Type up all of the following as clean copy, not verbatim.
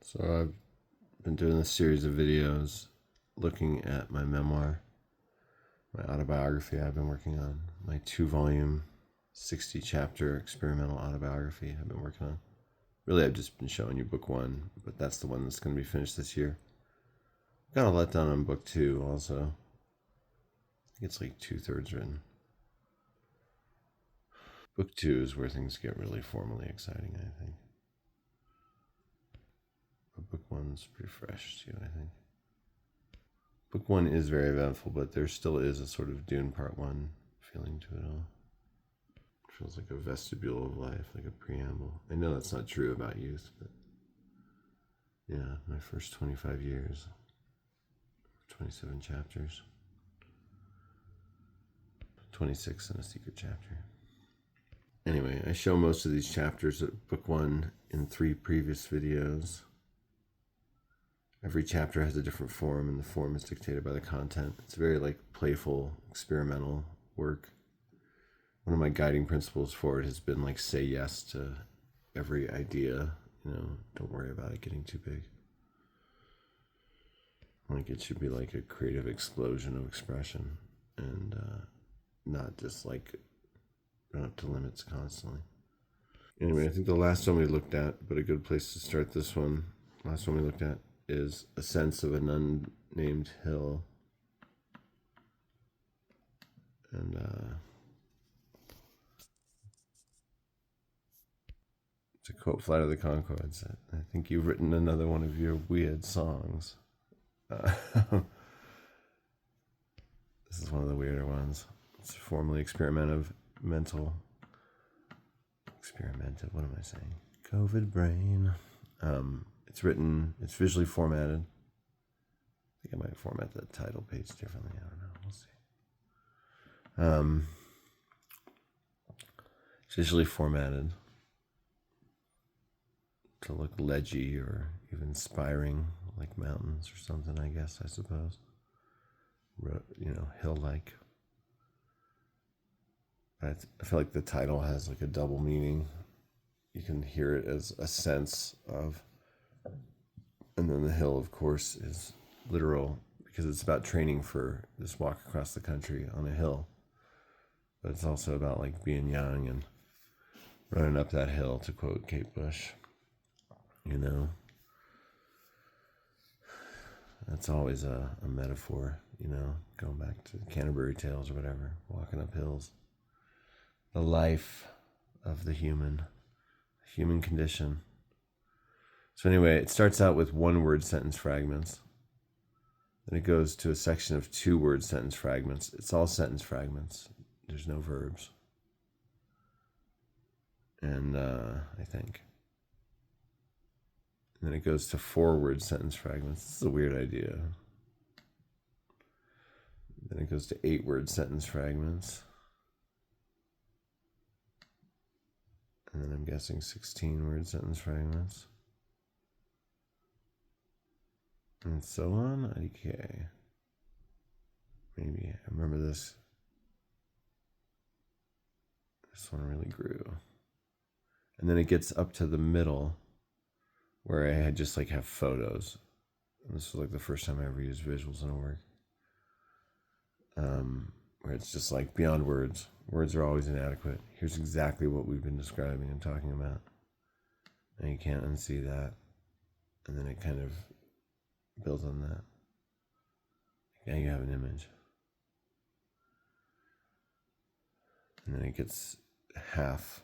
So I've been doing this series of videos looking at my memoir, my autobiography I've been working on, my 2-volume, 60-chapter experimental autobiography I've been working on. Really, I've just been showing you book 1, but that's the one that's going to be finished this year. Got a let down on book 2 also. I think it's like 2/3 written. Book 2 is where things get really formally exciting, I think. But book 1's pretty fresh too, I think. Book 1 is very eventful, but there still is a sort of Dune Part 1 feeling to it all. It feels like a vestibule of life, like a preamble. I know that's not true about youth, but yeah, my first 25 years, 27 chapters, 26 in a secret chapter. Anyway, I show most of these chapters of book 1 in 3 previous videos. Every chapter has a different form, and the form is dictated by the content. It's very like playful, experimental work. One of my guiding principles for it has been like say yes to every idea. Don't worry about it getting too big. Like it should be like a creative explosion of expression, and not just like run up to limits constantly. Anyway, I think the last one we looked at, but a good place to start this one, last one we looked at, is A Sense of an Unnamed Hill. And to quote Flight of the Conchords, I think you've written another one of your weird songs. This is one of the weirder ones. It's formally experimental. What am I saying? COVID brain. It's written, it's visually formatted. I think I might format the title page differently. I don't know. We'll see. It's visually formatted to look ledgy or even spiring, like mountains or something, I suppose. Hill-like. I feel like the title has like a double meaning. You can hear it as a sense of, and then the hill, of course, is literal because it's about training for this walk across the country on a hill. But it's also about like being young and running up that hill, to quote Kate Bush. That's always a metaphor, going back to Canterbury Tales or whatever, walking up hills. The life of the human condition. So anyway, it starts out with 1-word sentence fragments. Then it goes to a section of 2-word sentence fragments. It's all sentence fragments. There's no verbs. And I think. And then it goes to 4-word sentence fragments. This is a weird idea. Then it goes to 8-word sentence fragments. And then I'm guessing 16-word sentence fragments. And so on. Okay. Maybe. I remember this. This one really grew. And then it gets up to the middle where I had just like have photos. And this was like the first time I ever used visuals in a work. Where it's just like beyond words. Words are always inadequate. Here's exactly what we've been describing and talking about. And you can't unsee that. And then it kind of builds on that. Now you have an image. And then it gets half.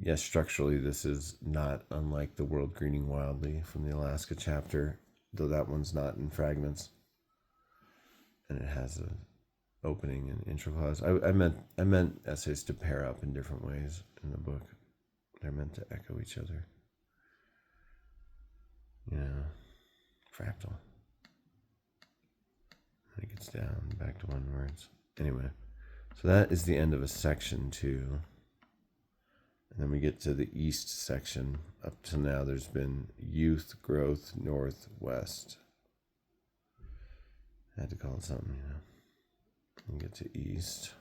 Yes, structurally, this is not unlike The World Greening Wildly from the Alaska chapter, though that one's not in fragments. And it has an opening and intro clause. I meant essays to pair up in different ways in the book. They're meant to echo each other. Fractal. And it gets down back to 1 words. Anyway, so that is the end of a section 2. And then we get to the east section. Up to now, there's been youth, growth, north, west. I had to call it something, And get to east.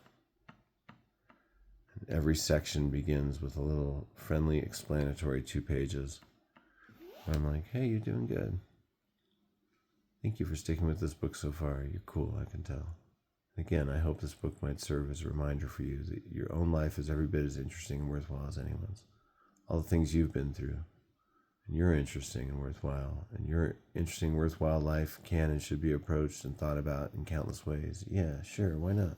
And every section begins with a little friendly explanatory 2 pages I'm like, hey, you're doing good. Thank you for sticking with this book so far. You're cool, I can tell. Again, I hope this book might serve as a reminder for you that your own life is every bit as interesting and worthwhile as anyone's. All the things you've been through, and you're interesting and worthwhile, and your interesting, worthwhile life can and should be approached and thought about in countless ways. Yeah, sure, why not?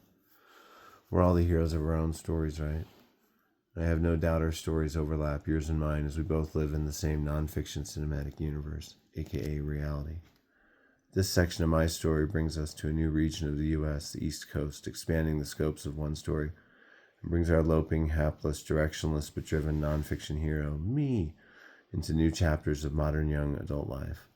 We're all the heroes of our own stories, right? I have no doubt our stories overlap, yours and mine, as we both live in the same nonfiction cinematic universe, aka reality. This section of my story brings us to a new region of the U.S., the East Coast, expanding the scopes of one story, and brings our loping, hapless, directionless, but driven nonfiction hero, me, into new chapters of modern young adult life.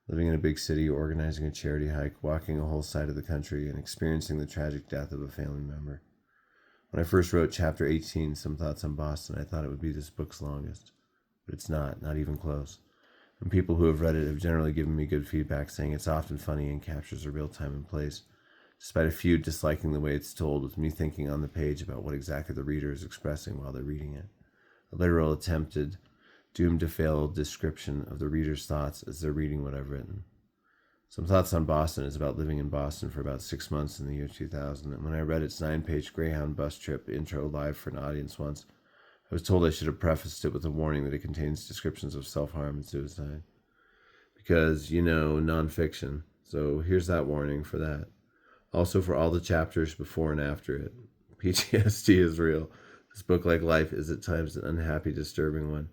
Living in a big city, organizing a charity hike, walking a whole side of the country, and experiencing the tragic death of a family member. When I first wrote Chapter 18, Some Thoughts on Boston, I thought it would be this book's longest. But it's not even close. And people who have read it have generally given me good feedback, saying it's often funny and captures a real time and place, despite a few disliking the way it's told, with me thinking on the page about what exactly the reader is expressing while they're reading it. A literal attempted, doomed to fail description of the reader's thoughts as they're reading what I've written. Some Thoughts on Boston is about living in Boston for about 6 months in the year 2000, and when I read its 9-page Greyhound bus trip intro live for an audience once, I was told I should have prefaced it with a warning that it contains descriptions of self-harm and suicide. Because, nonfiction. So here's that warning for that. Also for all the chapters before and after it. PTSD is real. This book, like life, is at times an unhappy, disturbing one.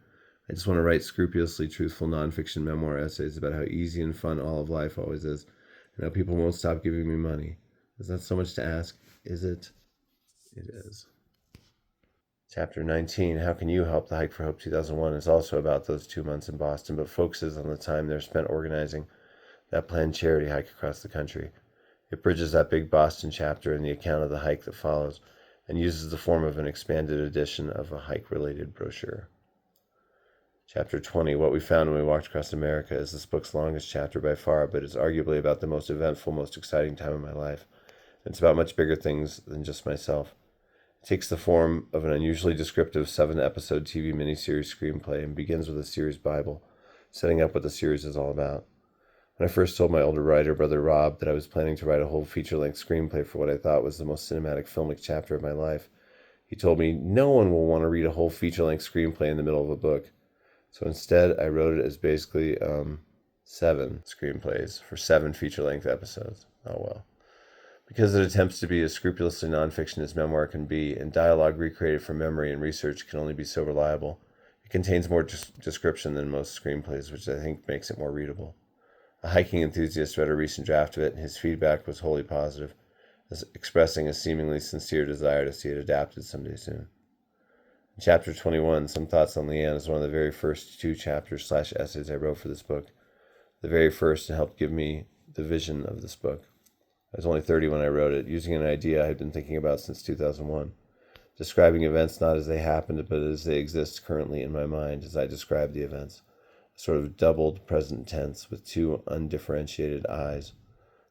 I just want to write scrupulously truthful nonfiction memoir essays about how easy and fun all of life always is, and how people won't stop giving me money. Is that so much to ask? Is it? It is. Chapter 19, How Can You Help? The Hike for Hope 2001 is also about those 2 months in Boston, but focuses on the time they're spent organizing that planned charity hike across the country. It bridges that big Boston chapter in the account of the hike that follows, and uses the form of an expanded edition of a hike-related brochure. Chapter 20, What We Found When We Walked Across America, is this book's longest chapter by far, but is arguably about the most eventful, most exciting time of my life. It's about much bigger things than just myself. It takes the form of an unusually descriptive 7-episode TV miniseries screenplay and begins with a series Bible, setting up what the series is all about. When I first told my older writer brother Rob that I was planning to write a whole feature-length screenplay for what I thought was the most cinematic filmic chapter of my life, he told me no one will want to read a whole feature-length screenplay in the middle of a book. So instead, I wrote it as basically 7 screenplays for 7 feature-length episodes. Oh well. Because it attempts to be as scrupulously nonfiction as memoir can be, and dialogue recreated from memory and research can only be so reliable, it contains more description than most screenplays, which I think makes it more readable. A hiking enthusiast read a recent draft of it, and his feedback was wholly positive, expressing a seemingly sincere desire to see it adapted someday soon. In Chapter 21, Some Thoughts on Leanne is one of the very first 2 chapters/essays I wrote for this book. The very first to help give me the vision of this book. I was only 30 when I wrote it, using an idea I had been thinking about since 2001, describing events not as they happened, but as they exist currently in my mind as I describe the events, a sort of doubled present tense with 2 undifferentiated I's,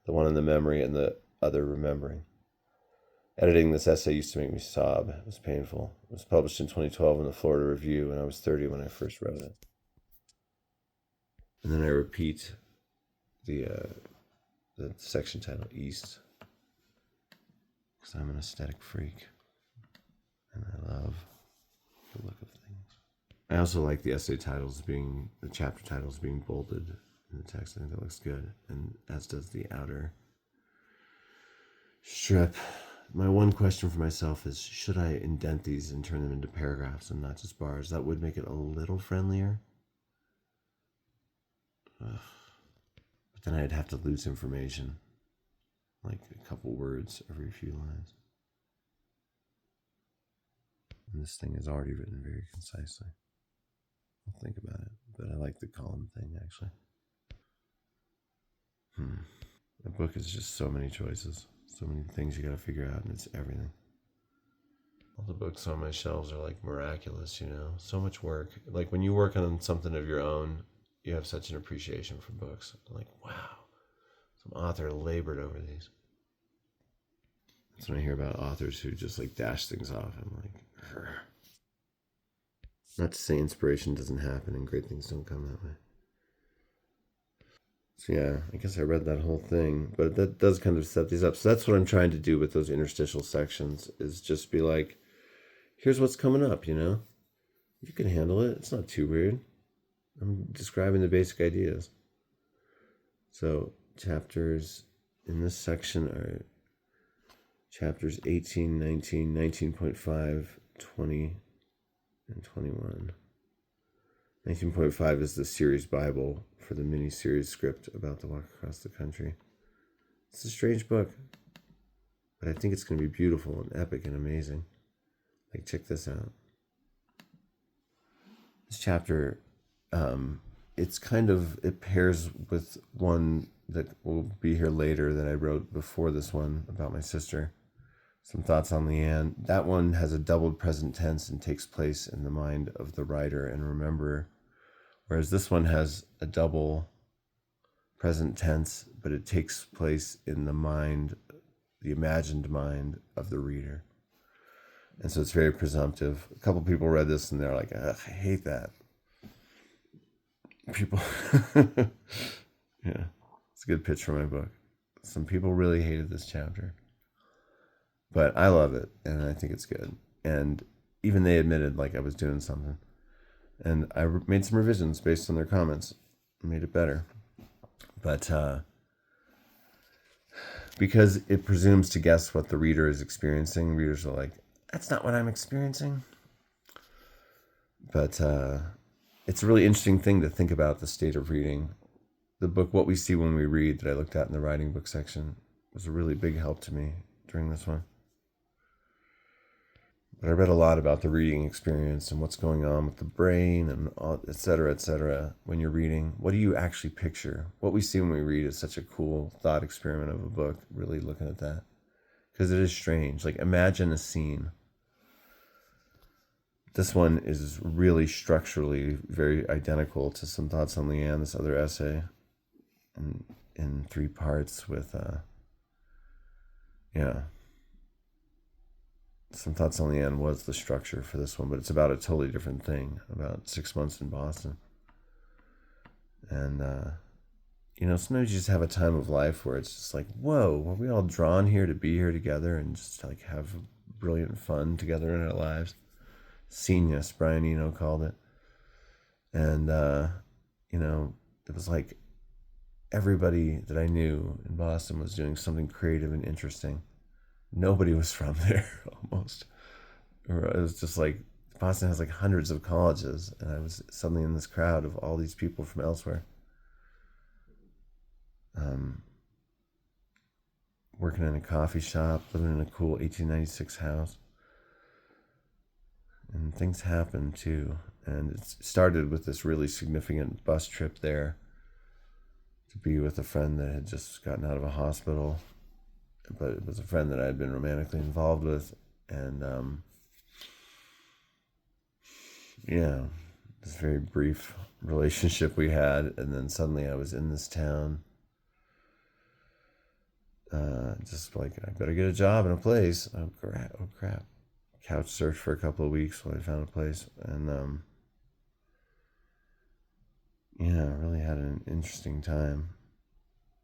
the one in the memory and the other remembering. Editing this essay used to make me sob. It was painful. It was published in 2012 in the Florida Review, and I was 30 when I first wrote it. And then I repeat the section title, East, because I'm an aesthetic freak, and I love the look of things. I also like the chapter titles being bolded in the text. I think that looks good, and as does the outer strip. My one question for myself is, should I indent these and turn them into paragraphs and not just bars? That would make it a little friendlier. But then I'd have to lose information, like a couple words every few lines. And this thing is already written very concisely. I'll think about it, but I like the column thing, actually. A book is just so many choices, so many things you gotta figure out, and it's everything. All the books on my shelves are like miraculous, so much work. Like when you work on something of your own, you have such an appreciation for books. Like, wow, some author labored over these. That's when I hear about authors who just like dash things off. I'm like, Urgh. Not to say inspiration doesn't happen and great things don't come that way. So yeah, I guess I read that whole thing, but that does kind of set these up. So that's what I'm trying to do with those interstitial sections, is just be like, here's what's coming up, You can handle it. It's not too weird. I'm describing the basic ideas. So chapters in this section are chapters 18, 19, 19.5, 20, and 21. 19.5 is the series Bible for the mini-series script about the walk across the country. It's a strange book, but I think it's going to be beautiful and epic and amazing. Like, check this out. This chapter, it pairs with one that will be here later that I wrote before this one about my sister. Some thoughts on Leanne. That one has a doubled present tense and takes place in the mind of the writer and remember, whereas this one has a double present tense, but it takes place in the mind, the imagined mind of the reader. And so it's very presumptive. A couple people read this and they're like, ugh, I hate that. People, yeah, it's a good pitch for my book. Some people really hated this chapter, but I love it and I think it's good. And even they admitted like I was doing something, and I made some revisions based on their comments, made it better. But because it presumes to guess what the reader is experiencing, readers are like, that's not what I'm experiencing. But it's a really interesting thing to think about the state of reading. The book, What We See When We Read, that I looked at in the writing book section, was a really big help to me during this one. But I read a lot about the reading experience and what's going on with the brain and all, et cetera, when you're reading. What do you actually picture? What we see when we read is such a cool thought experiment of a book, really looking at that. Because it is strange. Like, imagine a scene. This one is really structurally very identical to Some Thoughts on Leanne, this other essay, in 3 parts with, Some Thoughts on Leanne was the structure for this one, but it's about a totally different thing, about 6 months in Boston. And, sometimes you just have a time of life where it's just like, whoa, were we all drawn here to be here together and just like have brilliant fun together in our lives? Scenius, Brian Eno called it. And, it was like everybody that I knew in Boston was doing something creative and interesting. Nobody was from there, almost. Or it was just like, Boston has like hundreds of colleges, and I was suddenly in this crowd of all these people from elsewhere. Working in a coffee shop, living in a cool 1896 house. And things happen too. And it started with this really significant bus trip there to be with a friend that had just gotten out of a hospital. But it was a friend that I had been romantically involved with. And this very brief relationship we had. And then suddenly I was in this town. Just like, I better get a job in a place. Oh crap. Couch surfed for a couple of weeks while I found a place. And really had an interesting time.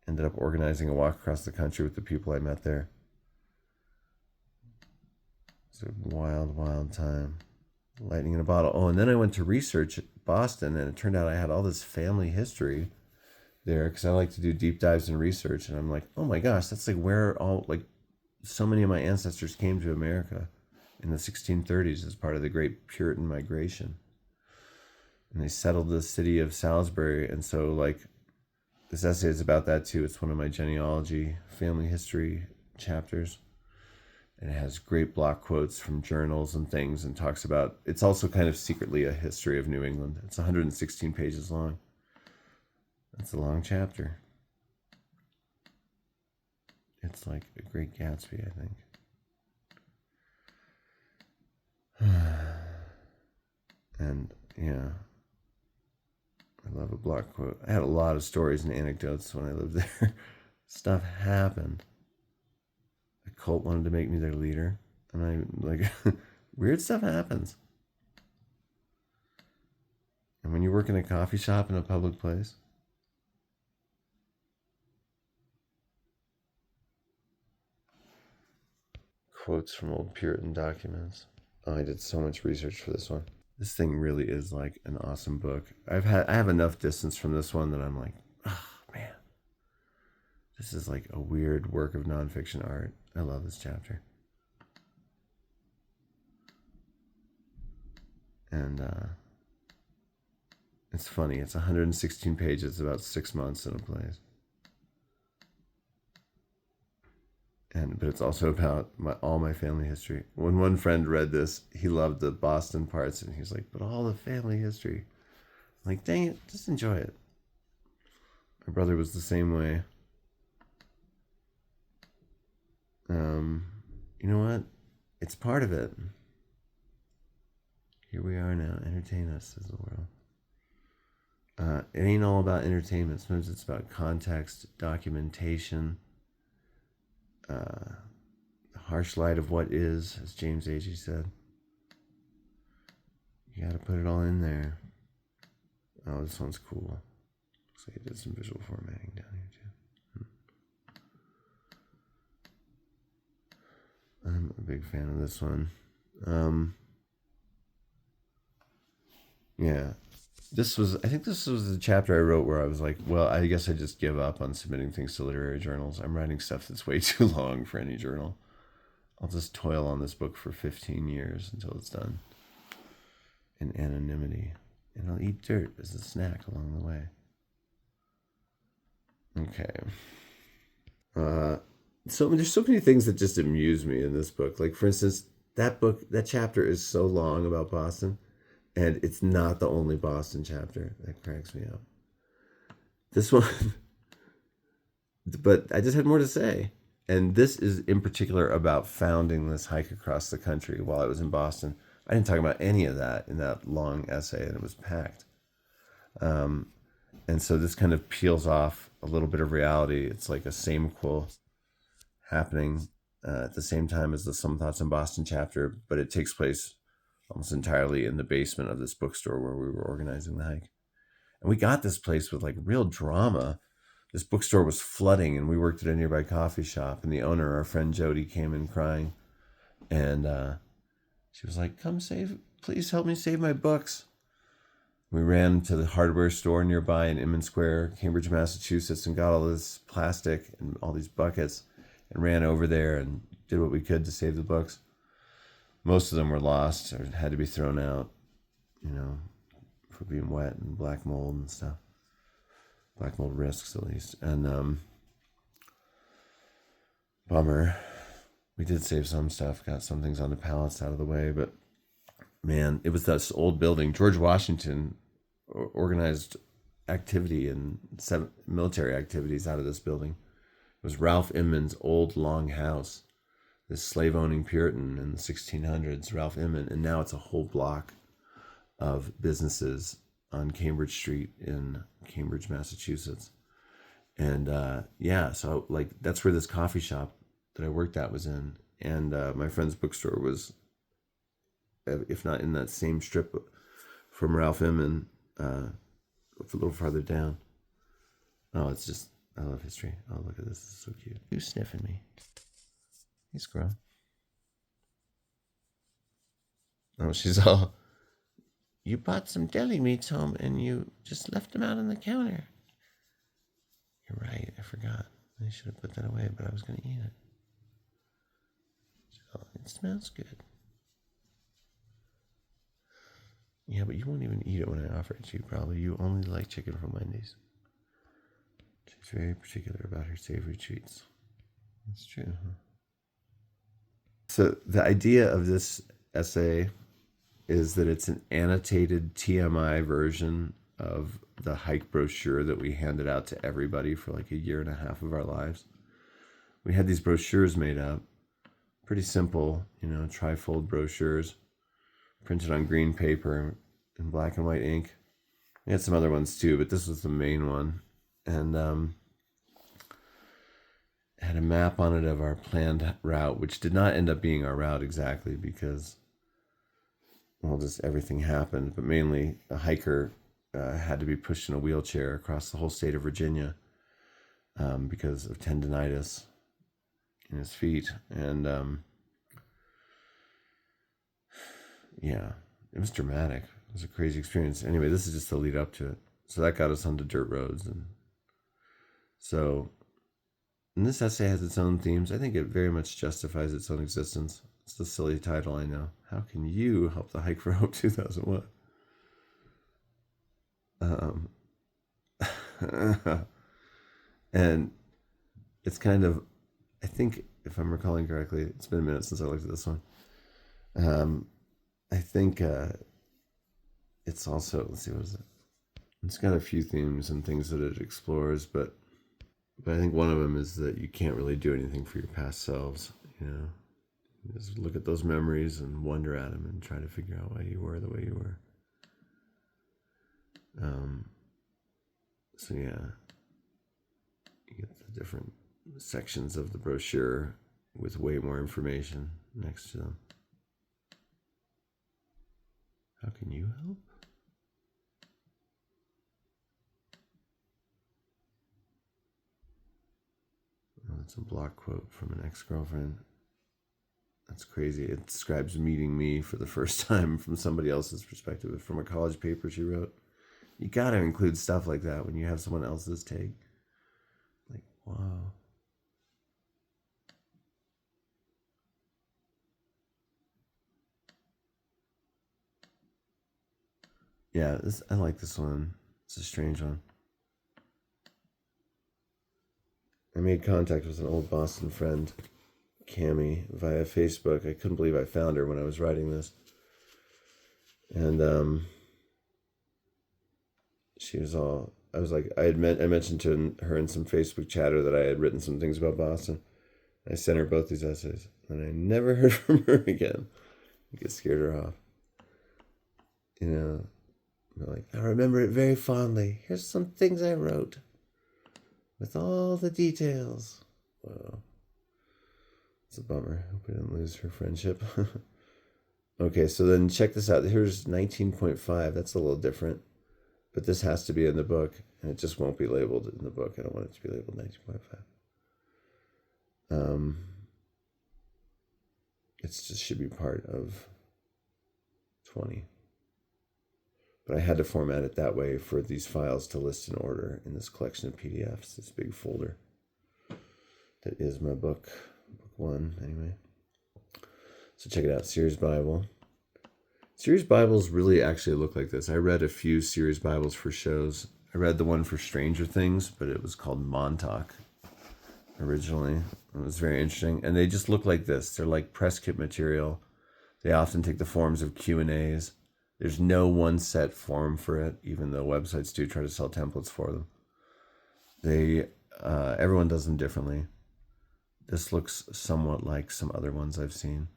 Ended up organizing a walk across the country with the people I met there. It was a wild, wild time. Lightning in a bottle. Oh, and then I went to research Boston, and it turned out I had all this family history there because I like to do deep dives in research. And I'm like, oh my gosh, that's like where so many of my ancestors came to America in the 1630s as part of the Great Puritan Migration. And they settled the city of Salisbury. And so, this essay is about that too. It's one of my genealogy, family history chapters. And it has great block quotes from journals and things, and talks about, it's also kind of secretly a history of New England. It's 116 pages long. That's a long chapter. It's like a Great Gatsby, I think. And I love a block quote. I had a lot of stories and anecdotes when I lived there. Stuff happened. A cult wanted to make me their leader. And weird stuff happens. And when you work in a coffee shop in a public place, quotes from old Puritan documents. Oh, I did so much research for this one. This thing really is like an awesome book. I have enough distance from this one that I'm like, oh man, this is like a weird work of nonfiction art. I love this chapter. And it's funny. It's 116 pages, about 6 months in a place. But it's also about all my family history. When one friend read this, he loved the Boston parts, and he's like, "But all the family history." I'm like, dang it, just enjoy it. My brother was the same way. You know what? It's part of it. Here we are now. Entertain us, says the world. It ain't all about entertainment. Sometimes it's about context, documentation, the harsh light of what is, as James Agee said. You got to put it all in there. Oh, this one's cool. Looks like I did some visual formatting down here too. I'm a big fan of this one. Yeah. I think this was the chapter I wrote where I was like, well, I guess I just give up on submitting things to literary journals. I'm writing stuff that's way too long for any journal. I'll just toil on this book for 15 years until it's done in anonymity. And I'll eat dirt as a snack along the way. Okay. So there's so many things that just amuse me in this book. Like, for instance, that chapter is so long about Boston, and it's not the only Boston chapter. That cracks me up. This one, but I just had more to say. And this is in particular about founding this hike across the country while I was in Boston. I didn't talk about any of that in that long essay, and it was packed. And so this kind of peels off a little bit of reality. It's like a same quote happening at the same time as the Some Thoughts in Boston chapter, but it takes place almost entirely in the basement of this bookstore where we were organizing the hike. And we got this place with like real drama. This bookstore was flooding, and we worked at a nearby coffee shop, and the owner, our friend Jody, came in crying, and she was like, please help me save my books. We ran to the hardware store nearby in Inman Square, Cambridge, Massachusetts, and got all this plastic and all these buckets and ran over there and did what we could to save the books. Most of them were lost or had to be thrown out, for being wet and black mold and stuff. Black mold risks, at least. And bummer. We did save some stuff, got some things on the pallets out of the way, but man, it was this old building. George Washington organized activity and military activities out of this building. It was Ralph Inman's old long house, this slave-owning Puritan in the 1600s, Ralph Inman, and now it's a whole block of businesses on Cambridge Street in Cambridge, Massachusetts. And so like that's where this coffee shop that I worked at was in, and my friend's bookstore was, if not in that same strip from Ralph Inman, a little farther down. Oh, it's just, I love history. Oh, look at this. This is so cute. Who's sniffing me? Hey, squirrel. Oh, she's all, you bought some deli meats home and you just left them out on the counter. You're right. I forgot. I should have put that away, but I was going to eat it. So, it smells good. Yeah, but you won't even eat it when I offer it to you, probably. You only like chicken from Wendy's. She's very particular about her savory treats. That's true, huh? So the idea of this essay is that it's an annotated TMI version of the hike brochure that we handed out to everybody for like a year and a half of our lives. We had these brochures made up, pretty simple, trifold brochures, printed on green paper in black and white ink. We had some other ones too, but this was the main one. And had a map on it of our planned route, which did not end up being our route exactly because, well, just everything happened. But mainly a hiker had to be pushed in a wheelchair across the whole state of Virginia because of tendinitis in his feet. And yeah, it was dramatic. It was a crazy experience. Anyway, this is just the lead up to it. So that got us onto dirt roads. And so, and this essay has its own themes. I think it very much justifies its own existence. It's a silly title, I know. How can you help the Hike for Hope 2001? And it's kind of, I think, if I'm recalling correctly, it's been a minute since I looked at this one. I think it's also, let's see, what is it? It's got a few themes and things that it explores, but I think one of them is that you can't really do anything for your past selves. You know, you just look at those memories and wonder at them and try to figure out why you were the way you were. So yeah, you get the different sections of the brochure with way more information next to them. How can you help? Oh, that's a block quote from an ex-girlfriend. That's crazy. It describes meeting me for the first time from somebody else's perspective, from a college paper she wrote. You gotta include stuff like that when you have someone else's take. Like, wow. Yeah, I like this one. It's a strange one. I made contact with an old Boston friend, Cami, via Facebook. I couldn't believe I found her when I was writing this. And she was all, I was like, I mentioned to her in some Facebook chatter that I had written some things about Boston. I sent her both these essays, and I never heard from her again. I get scared her off. You know, like, I remember it very fondly. Here's some things I wrote with all the details. Wow. It's a bummer. Hope we didn't lose her friendship. Okay, so then check this out. Here's 19.5. That's a little different. But this has to be in the book, and it just won't be labeled in the book. I don't want it to be labeled 19.5. It just should be part of 20. But I had to format it that way for these files to list in order in this collection of PDFs, this big folder. That is my book one, anyway. So check it out, Series Bible. Series Bibles really actually look like this. I read a few Series Bibles for shows. I read the one for Stranger Things, but it was called Montauk originally. It was very interesting. And they just look like this. They're like press kit material. They often take the forms of Q&As. There's no one set form for it, even though websites do try to sell templates for them. Everyone does them differently. This looks somewhat like some other ones I've seen.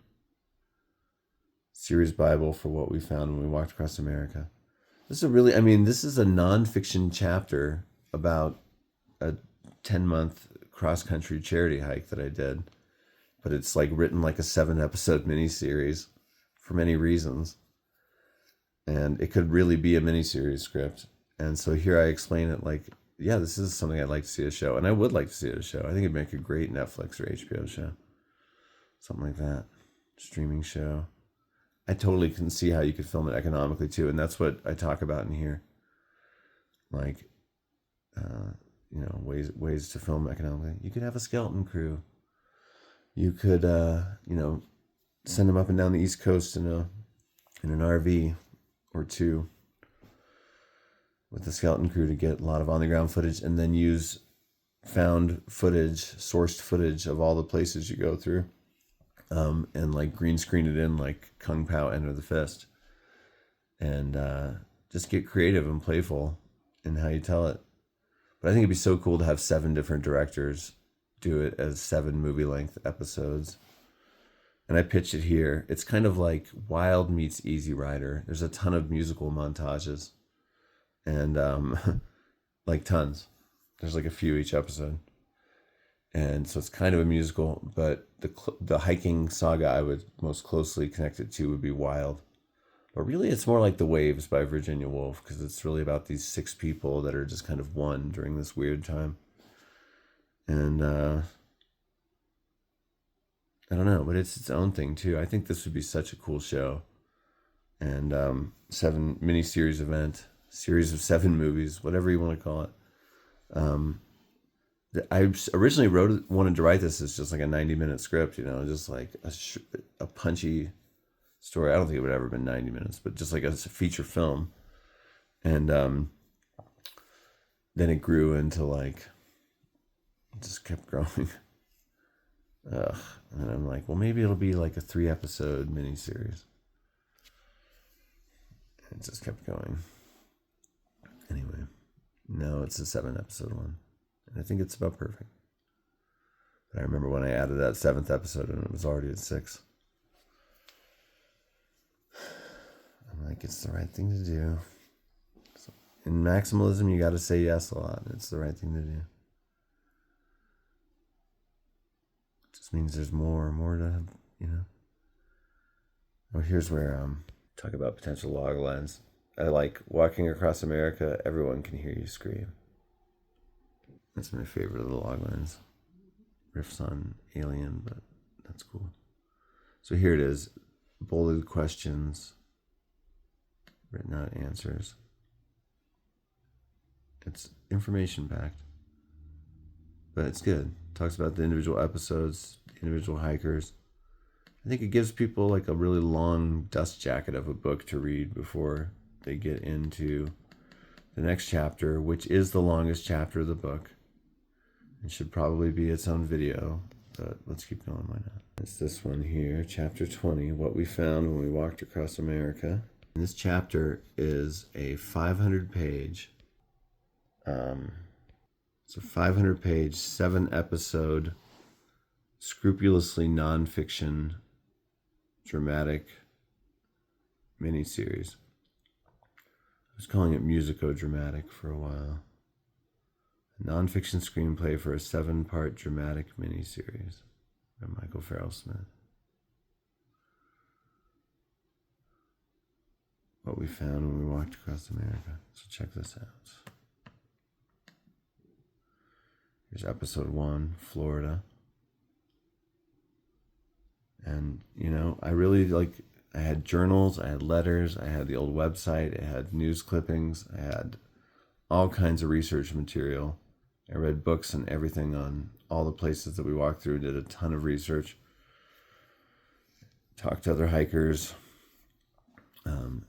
Series Bible for What We Found When We Walked Across America. This is a nonfiction chapter about a 10-month cross-country charity hike that I did. But it's like written like a 7-episode miniseries for many reasons. And it could really be a miniseries script. And so here I explain it like, yeah, this is something I'd like to see a show. And I would like to see it a show. I think it'd make a great Netflix or HBO show. Something like that. Streaming show. I totally can see how you could film it economically too. And that's what I talk about in here. Like, ways to film economically. You could have a skeleton crew. You could, send them up and down the East Coast in an RV or two with the skeleton crew to get a lot of on-the-ground footage, and then use found footage, sourced footage of all the places you go through, and like green screen it in like Kung Pao Enter the Fist, and just get creative and playful in how you tell it. But I think it'd be so cool to have 7 different directors do it as 7 movie-length episodes. And I pitched it here. It's kind of like Wild meets Easy Rider. There's a ton of musical montages, and like tons. There's like a few each episode, and so it's kind of a musical. But the hiking saga I would most closely connect it to would be Wild. But really, it's more like The Waves by Virginia Woolf, because it's really about these 6 people that are just kind of one during this weird time. And I don't know, but it's its own thing too. I think this would be such a cool show. and 7 miniseries event, series of 7 movies, whatever you want to call it. I originally wanted to write this as just like a 90-minute script, just like a punchy story. I don't think it would ever been 90 minutes, but just like a feature film. And then it grew into like, it just kept growing. Ugh. And I'm like, well, maybe it'll be like a 3-episode miniseries. It just kept going. Anyway, no, it's a 7-episode one. And I think it's about perfect. But I remember when I added that 7th episode and it was already at 6. I'm like, it's the right thing to do. So in maximalism, you got to say yes a lot. It's the right thing to do. It just means there's more to, Well, here's where talk about potential log lines. I like walking across America, everyone can hear you scream. That's my favorite of the log lines. Riffs on Alien, but that's cool. So here it is. Bolded questions, written out answers. It's information packed, but it's good. Talks about the individual episodes, the individual hikers. I think it gives people like a really long dust jacket of a book to read before they get into the next chapter, which is the longest chapter of the book. It should probably be its own video, but let's keep going. Why not? It's this one here, chapter 20, What We Found When We Walked Across America. And this chapter is a 500-page, it's a 500-page, 7-episode, scrupulously nonfiction, dramatic miniseries. I was calling it musico-dramatic for a while. A nonfiction screenplay for a 7-part dramatic miniseries by Michael Farrell Smith. What we found when we walked across America. So check this out. Here's episode 1, Florida. And, I really I had journals, I had letters, I had the old website, I had news clippings, I had all kinds of research material. I read books and everything on all the places that we walked through, did a ton of research, talked to other hikers,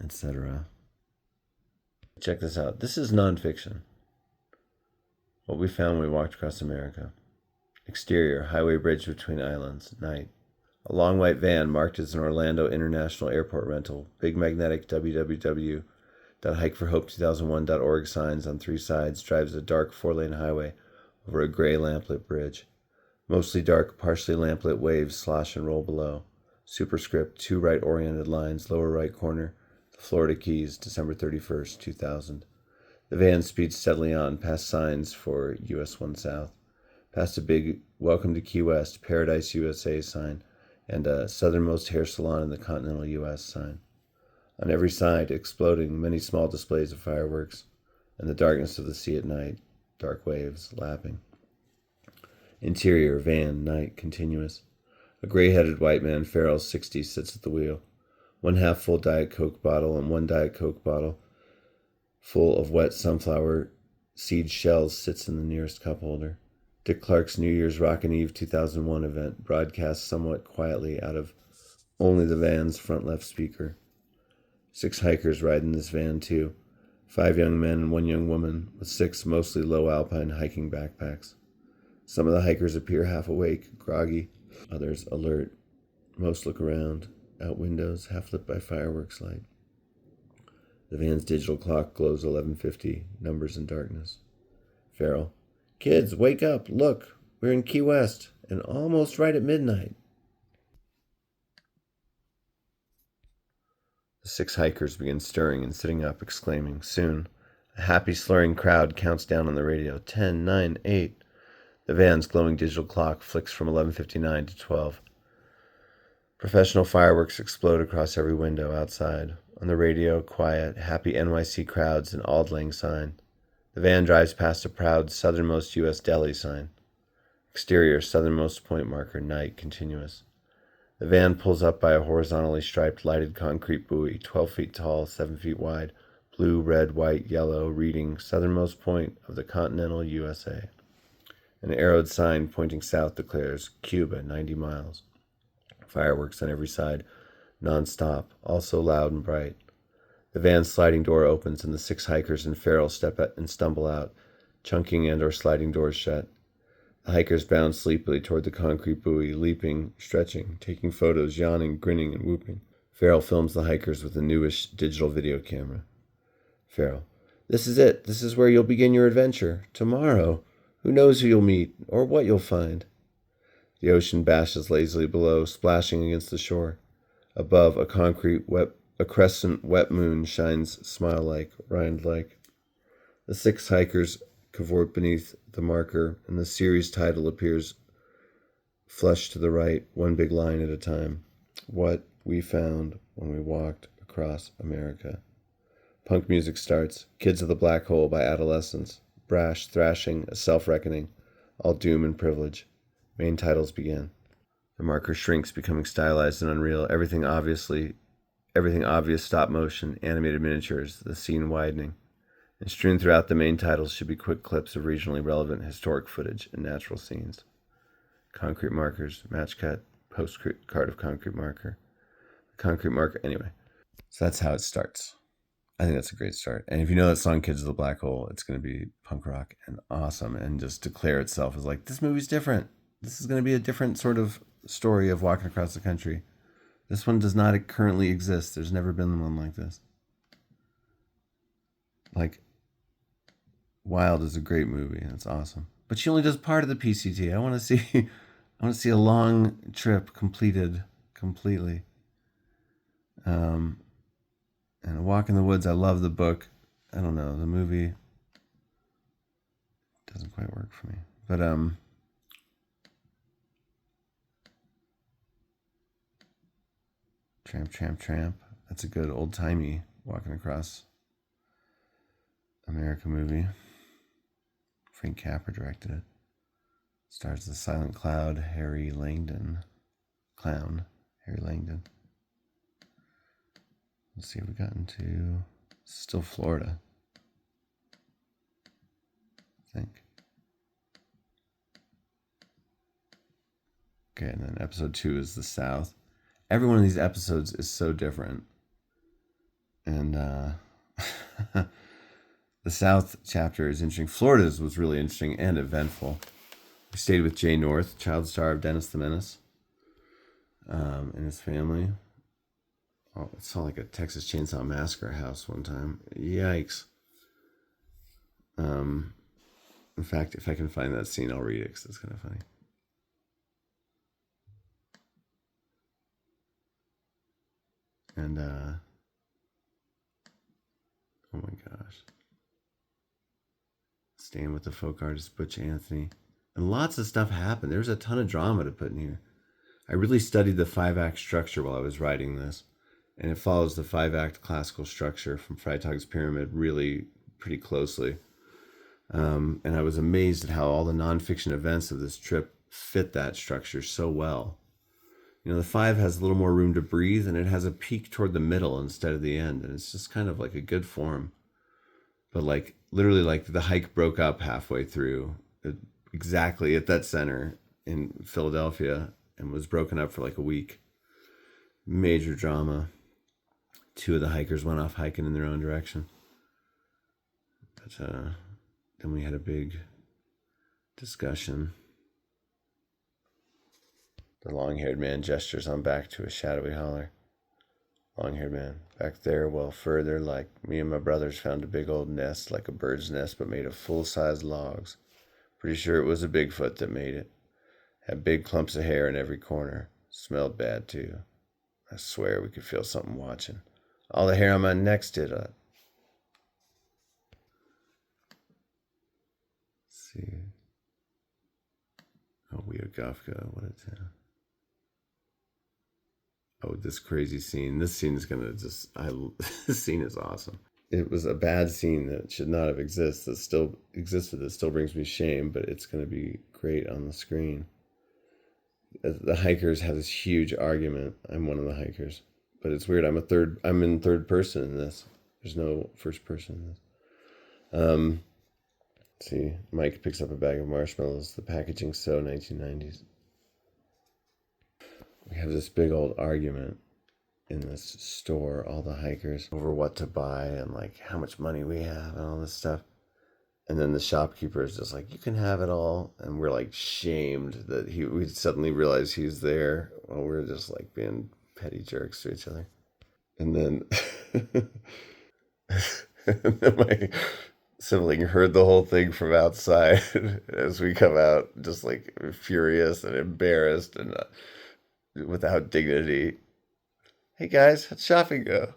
etc. Check this out. This is nonfiction. What we found when we walked across America. Exterior, highway bridge between islands, night. A long white van marked as an Orlando International Airport rental. Big magnetic www.hikeforhope2001.org signs on 3 sides drives a dark 4-lane highway over a gray lamplit bridge. Mostly dark, partially lamplit waves slosh and roll below. Superscript, 2 right-oriented lines, lower right corner. The Florida Keys, December 31st, 2000. The van speeds steadily on, past signs for US 1 South. Past a big Welcome to Key West, Paradise USA sign, and a southernmost hair salon in the continental U.S. sign. On every side, exploding, many small displays of fireworks, and the darkness of the sea at night, dark waves lapping. Interior, van, night, continuous. A gray-headed white man, Farrell, 60, sits at the wheel. 1 half-full Diet Coke bottle and 1 Diet Coke bottle full of wet sunflower seed shells sits in the nearest cup holder. Dick Clark's New Year's Rockin' Eve 2001 event broadcast somewhat quietly out of only the van's front left speaker. 6 hikers ride in this van too. 5 young men and 1 young woman with 6 mostly low alpine hiking backpacks. Some of the hikers appear half awake, groggy, others alert. Most look around, out windows, half lit by fireworks light. The van's digital clock glows 11:50, numbers in darkness. Farrell. Kids, wake up, look, we're in Key West, and almost right at midnight. The 6 hikers begin stirring and sitting up, exclaiming. Soon, a happy, slurring crowd counts down on the radio. 10, 9, 8. The van's glowing digital clock flicks from 11:59 to 12. Professional fireworks explode across every window outside. On the radio, quiet, happy NYC crowds and Auld Lang sign. The van drives past a proud southernmost U.S. deli sign. Exterior, southernmost point marker, night, continuous. The van pulls up by a horizontally striped lighted concrete buoy, 12 feet tall, 7 feet wide, blue, red, white, yellow, reading southernmost point of the continental USA. An arrowed sign pointing south declares Cuba, 90 miles. Fireworks on every side, non-stop, also loud and bright. The van's sliding door opens and the 6 hikers and Farrell step out and stumble out, chunking and or sliding doors shut. The hikers bound sleepily toward the concrete buoy, leaping, stretching, taking photos, yawning, grinning, and whooping. Farrell films the hikers with a newish digital video camera. Farrell: "This is it. This is where you'll begin your adventure. Tomorrow. Who knows who you'll meet, or what you'll find." The ocean bashes lazily below, splashing against the shore. Above, a crescent wet moon shines smile-like, rind-like. The 6 hikers cavort beneath the marker, and the series title appears flush to the right, one big line at a time. What we found when we walked across America. Punk music starts. Kids of the Black Hole by Adolescents. Brash, thrashing, a self-reckoning. All doom and privilege. Main titles begin. The marker shrinks, becoming stylized and unreal. Everything obvious stop motion, animated miniatures, the scene widening. And strewn throughout the main titles should be quick clips of regionally relevant historic footage and natural scenes. Concrete markers, match cut, postcard of concrete marker. Concrete marker, anyway. So that's how it starts. I think that's a great start. And if you know that song, Kids of the Black Hole, it's going to be punk rock and awesome and just declare itself as like, this movie's different. This is going to be a different sort of story of walking across the country. This one does not currently exist. There's never been one like this. Like, Wild is a great movie and it's awesome. But she only does part of the PCT. I want to see a long trip completed completely. And A Walk in the Woods, I love the book. I don't know, the movie doesn't quite work for me. But Tramp, Tramp, Tramp. That's a good old-timey walking across America movie. Frank Capra directed it. Stars the Silent Clown, Harry Langdon. Let's see, we've gotten to still Florida, I think. Okay, and then episode 2 is the South. Every one of these episodes is so different. And the South chapter is interesting. Florida's was really interesting and eventful. We stayed with Jay North, child star of Dennis the Menace, and his family. Oh, it saw like a Texas Chainsaw Massacre house one time. Yikes. In fact, if I can find that scene, I'll read it because it's kind of funny. And, oh my gosh. Staying with the folk artist Butch Anthony. And lots of stuff happened. There was a ton of drama to put in here. I really studied the 5-act structure while I was writing this. And it follows the 5-act classical structure from Freytag's Pyramid really pretty closely. And I was amazed at how all the nonfiction events of this trip fit that structure so well. You know, the 5 has a little more room to breathe, and it has a peak toward the middle instead of the end. And it's just kind of like a good form. But like, literally, like the hike broke up halfway through, exactly at that center in Philadelphia, and was broken up for like a week. Major drama. 2 of the hikers went off hiking in their own direction. But then we had a big discussion. The long-haired man gestures on back to a shadowy holler. Long-haired man: "Back there, well further, like me and my brothers found a big old nest, like a bird's nest, but made of full-size logs. Pretty sure it was a Bigfoot that made it. Had big clumps of hair in every corner. Smelled bad, too. I swear we could feel something watching. All the hair on my neck stood up." Let's see. Oh, Weogofka, what a town. Oh, this crazy scene. This scene is gonna just, this scene is awesome. It was a bad scene that should not have existed, that still brings me shame, but it's gonna be great on the screen. the hikers have this huge argument. I'm one of the hikers, but it's weird. I'm in third person in this. There's no first person in this. See, Mike picks up a bag of marshmallows. The packaging's so 1990s. We have this big old argument in this store, all the hikers, over what to buy and like how much money we have and all this stuff. And then the shopkeeper is just like, you can have it all. And we're like shamed that we suddenly realize he's there while we're just like being petty jerks to each other. And then, and then my sibling heard the whole thing from outside as we come out, just like furious and embarrassed and without dignity. Hey guys, how'd shopping go?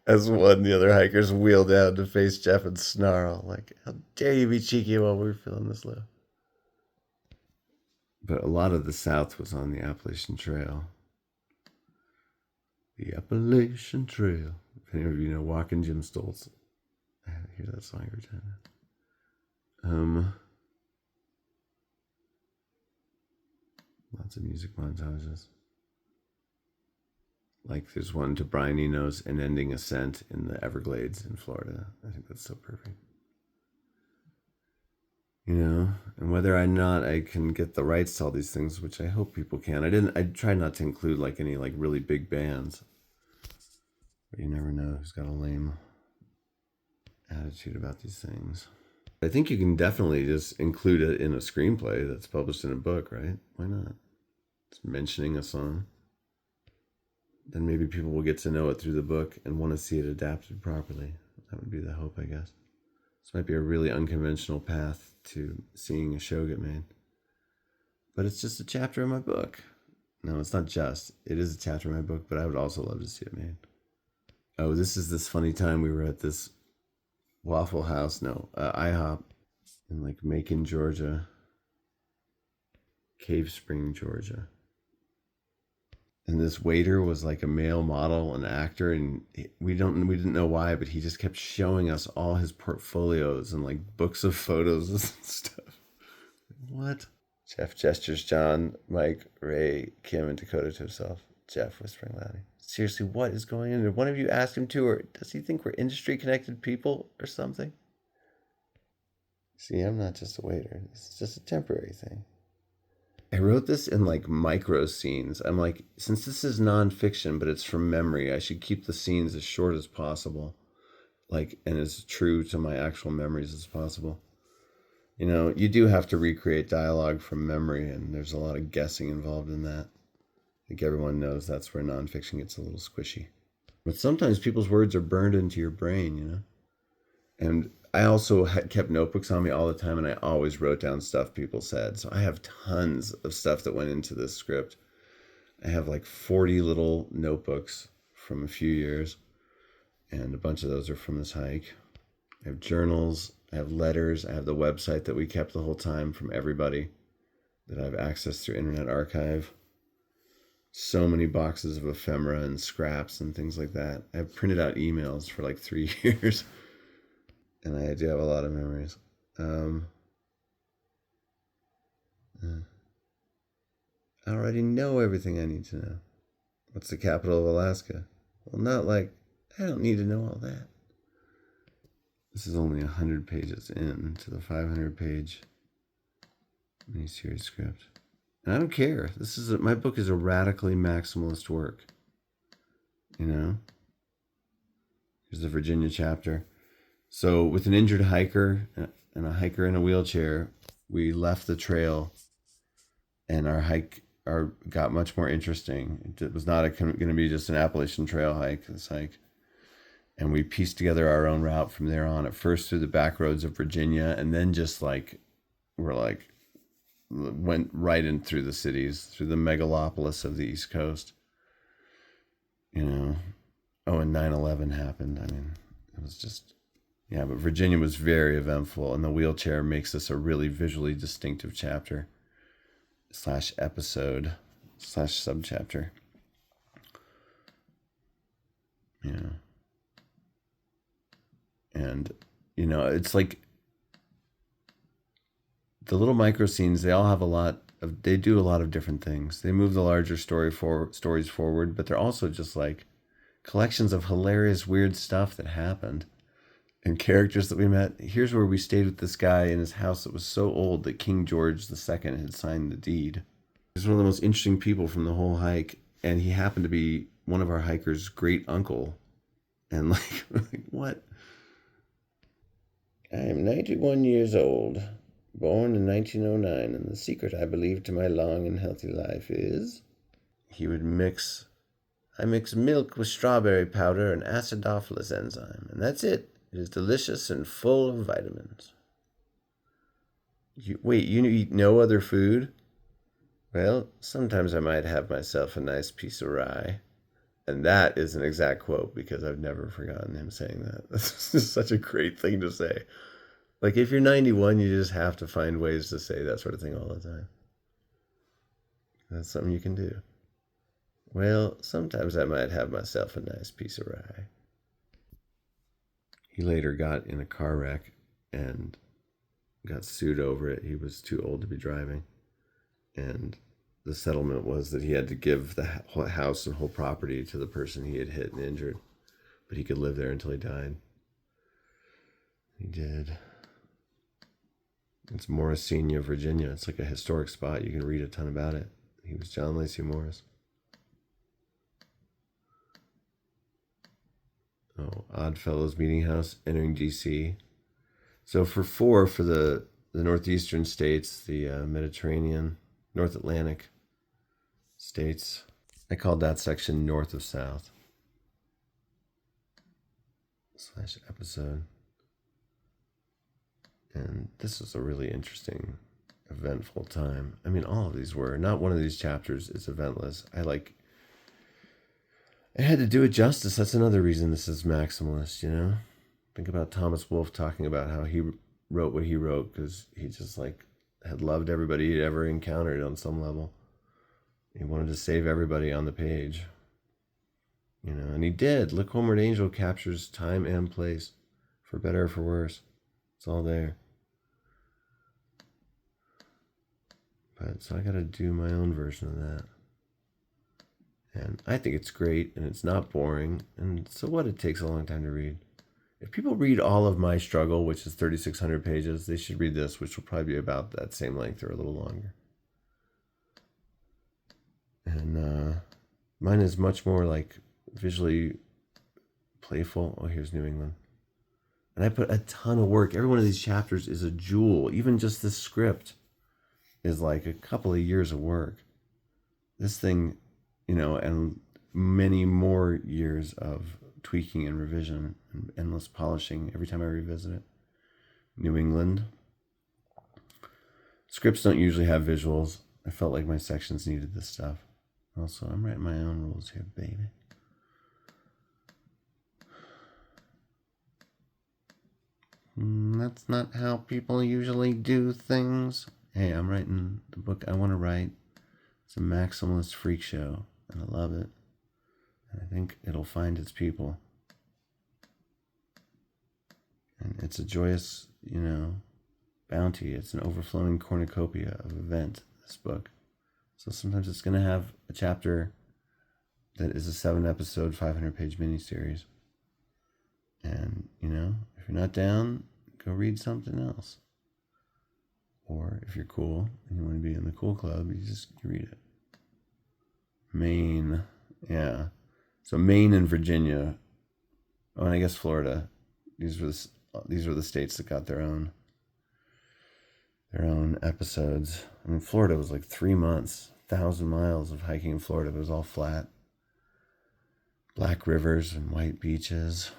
As the other hikers wheel down to face Jeff and snarl, like, how dare you be cheeky while we're feeling this low. But a lot of the South was on the Appalachian Trail. The Appalachian Trail. If any of you know Walkin' Jim Stoltz, I hear that song every time. Lots of music montages. Like there's one to Brian Eno's An Ending Ascent in the Everglades in Florida. I think that's so perfect. You know, and whether or not I can get the rights to all these things, which I hope people can. I tried not to include like any like really big bands. But you never know who's got a lame attitude about these things. I think you can definitely just include it in a screenplay that's published in a book, right? Why not? It's mentioning a song. Then maybe people will get to know it through the book and want to see it adapted properly. That would be the hope, I guess. This might be a really unconventional path to seeing a show get made. But it's just a chapter in my book. No, it's not just. It is a chapter in my book, but I would also love to see it made. Oh, this is this funny time we were at this Waffle House, IHOP in like Macon, Georgia. Cave Spring, Georgia. And this waiter was like a male model, an actor, and we didn't know why, but he just kept showing us all his portfolios and like books of photos and stuff. What? Jeff gestures John, Mike, Ray, Kim, and Dakota to himself. Jeff whispering loudly. Seriously, what is going on? Did one of you ask him to, or does he think we're industry-connected people or something? See, I'm not just a waiter. This is just a temporary thing. I wrote this in like micro scenes. I'm like, since this is nonfiction, but it's from memory, I should keep the scenes as short as possible, like, and as true to my actual memories as possible. You know, you do have to recreate dialogue from memory, and there's a lot of guessing involved in that. I think everyone knows that's where nonfiction gets a little squishy. But sometimes people's words are burned into your brain, you know? And I also kept notebooks on me all the time, and I always wrote down stuff people said. So I have tons of stuff that went into this script. I have like 40 little notebooks from a few years, and a bunch of those are from this hike. I have journals, I have letters, I have the website that we kept the whole time from everybody that I have access through Internet Archive. So many boxes of ephemera and scraps and things like that. I've printed out emails for like 3 years. And I do have a lot of memories. I already know everything I need to know. What's the capital of Alaska? Well, not like, I don't need to know all that. This is only 100 pages in to the 500-page miniseries script. And I don't care. My book is a radically maximalist work. You know? Here's the Virginia chapter. So with an injured hiker and a hiker in a wheelchair, we left the trail, and our hike got much more interesting. It was not going to be just an Appalachian Trail hike, this hike. And we pieced together our own route from there on, at first through the back roads of Virginia, and then just like, went right in through the cities, through the megalopolis of the East Coast. You know, and 9/11 happened. I mean, it was just... Yeah, but Virginia was very eventful, and the wheelchair makes this a really visually distinctive chapter / episode / subchapter. Yeah. And, you know, it's like the little micro scenes, they all have a lot they do a lot of different things. They move the larger stories forward, but they're also just like collections of hilarious, weird stuff that happened and characters that we met. Here's where we stayed with this guy in his house that was so old that King George II had signed the deed. He's one of the most interesting people from the whole hike, and he happened to be one of our hikers' great uncle. And like what? I am 91 years old, born in 1909, and the secret, I believe, to my long and healthy life is... I mix milk with strawberry powder and acidophilus enzyme, and that's it. It is delicious and full of vitamins. You eat no other food? Well, sometimes I might have myself a nice piece of rye. And that is an exact quote, because I've never forgotten him saying that. This is such a great thing to say. Like, if you're 91, you just have to find ways to say that sort of thing all the time. That's something you can do. Well, sometimes I might have myself a nice piece of rye. He later got in a car wreck and got sued over it. He was too old to be driving. And the settlement was that he had to give the house and whole property to the person he had hit and injured, but he could live there until he died. He did. It's Morrisania, Virginia. It's like a historic spot. You can read a ton about it. He was John Lacey Morris. Oh, Oddfellows Meeting House, entering D.C. So for the northeastern states, the Mediterranean, North Atlantic states, I called that section North of South / episode. And this was a really interesting, eventful time. I mean, all of these were. Not one of these chapters is eventless. I had to do it justice. That's another reason this is maximalist, you know? Think about Thomas Wolfe talking about how he wrote what he wrote because he just like had loved everybody he'd ever encountered on some level. He wanted to save everybody on the page, you know, and he did. Look, Homeward Angel captures time and place, for better or for worse. It's all there. But so I got to do my own version of that. And I think it's great, and it's not boring. And so what? It takes a long time to read. If people read all of my struggle, which is 3,600 pages, they should read this, which will probably be about that same length or a little longer. And mine is much more like visually playful. Oh, here's New England. And I put a ton of work. Every one of these chapters is a jewel. Even just this script is like a couple of years of work. This thing, you know, and many more years of tweaking and revision and endless polishing every time I revisit it. New England. Scripts don't usually have visuals. I felt like my sections needed this stuff. Also, I'm writing my own rules here, baby. That's not how people usually do things. Hey, I'm writing the book I want to write. It's a maximalist freak show, and I love it. And I think it'll find its people. And it's a joyous, you know, bounty. It's an overflowing cornucopia of event, this book. So sometimes it's going to have a chapter that is a 7-episode, 500-page miniseries. And, you know, if you're not down, go read something else. Or if you're cool and you want to be in the cool club, you read it. Maine, yeah. So Maine and Virginia, oh, and I guess Florida. These were the states that got their own episodes. I mean, Florida was like 3 months, 1,000 miles of hiking in Florida. It was all flat. Black rivers and white beaches.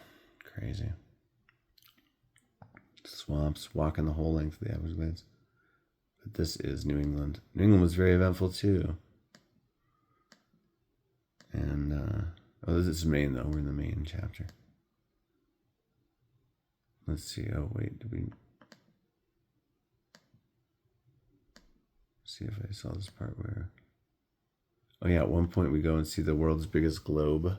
Crazy. Swamps, walking the whole length of the Everglades. But this is New England. New England was very eventful too. And, this is Maine though. We're in the Maine chapter. Let's see. Oh, wait. Did we... see if I saw this part where... oh, yeah. At one point we go and see the world's biggest globe.